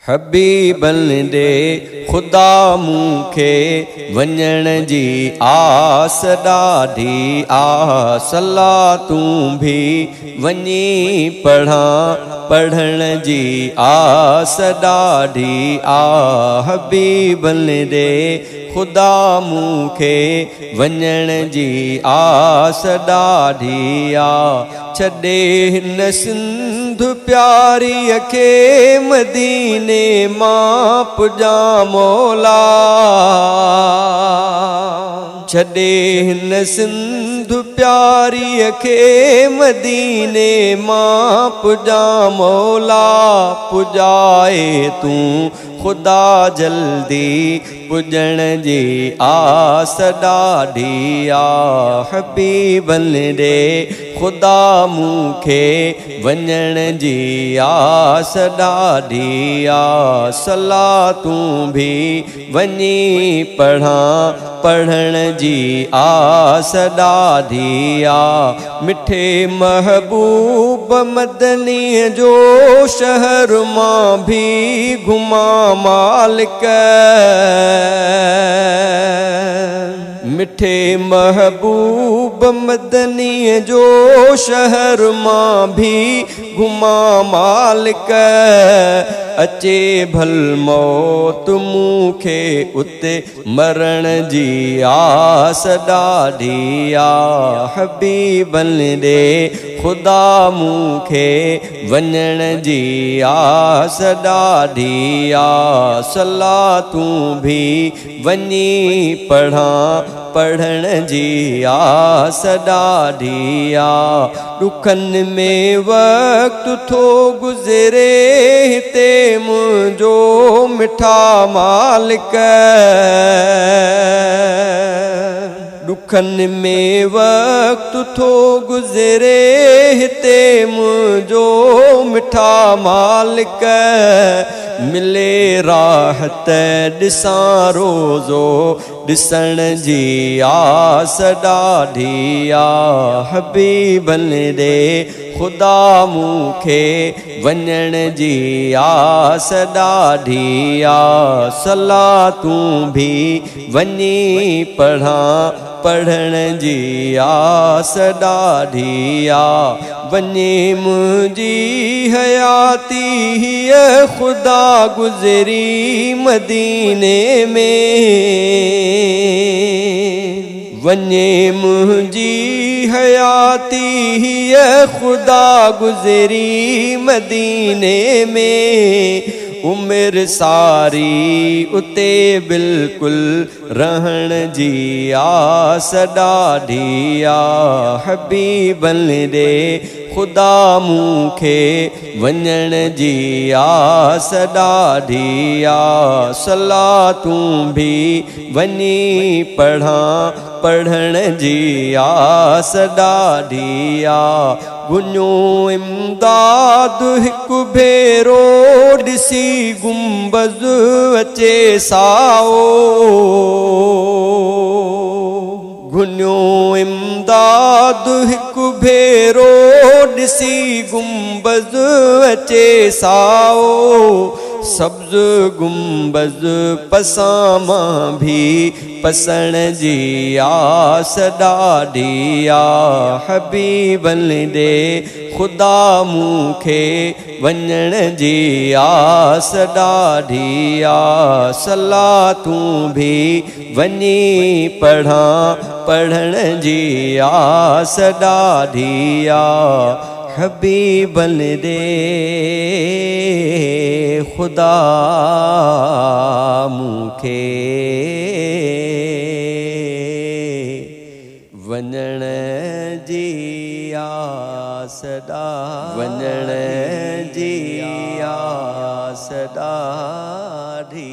हबीबन दे खुदा मूंखे वञण जी आस ॾाढी आस अल्लाह तूं भी वञी पढ़ा पढ़ण जी आस ॾाढी हबीबन दे खुदा मूंखे वञण जी आस ॾाढी छॾे हिन सिंध प्यारीअ खे मदीने मां पुॼा मौला छॾे हिन सिंध प्यारीअ खे मदीने मां पुॼा मौला पुॼाए तूं खुदा जल्दी पुॼण जी आस ॾाढी हबीबन ॾे खुदा मूंखे वञण जी आस ॾाढी सला तूं भी वञी पढ़ा पढ़ण जी आस ॾाढी मिठे महबूब मदनीअ जो शहर मां भी घुमा मालिक मिठे महबूब मदनीअ जो शहर मां भी घुमा मालिक अचे भल मौत मूंखे उते मरण जी आस ॾाढी हबीबन ॾे खुदा मूंखे वञण जी आस ॾाढी सला तूं भी वञी पढ़ा पढ़ण जी आस ॾाढी ॾुखनि में वक़्तु थो गुज़रे हिते मुंहिंजो मिठा मालिक ॾुखनि में वक़्तु थो गुज़रे हिते मुंहिंजो मिठा मालिक मिले राहत ॾिसां रोज़ो ॾिसण जी आस ॾाढी हबीबन ॾे खुदा मूंखे वञण जी आस ॾाढी सला तूं भी वञी पढ़ा पढ़ण जी आस ॾाढी वञे मुंहिंजी हयाती हीअ खुदा गुज़री मदीने में वञे मुंहिंजी हयाती हीअ खुदा गुज़री मदीने में उम्र सारी उते बिल्कुलु रहण जी आस ॾाढी हबीबन ॾे खुदा मूंखे वञण जी आस ॾाढी सला तूं भी वञी पढ़ा पढ़ण जी आस ॾाढी गुञो इमदाद हिकु भेरो ॾिसी गुंबज़ अचे साओ गुञो इमदाद हिकु भेरो ॾिसी गुंबज़ अचे साओ सब्ज़ गुंबज़ पसां मां भी पसण जी आस ॾाढी हबीबन ॾे खुदा मूंखे वञण जी आस ॾाढी सला तूं भी वञी पढ़ा पढ़ण जी आस ॾाढी हबीबन ॾे खुदा मूंखे वञण जी आस वञण जी आस ॾाढी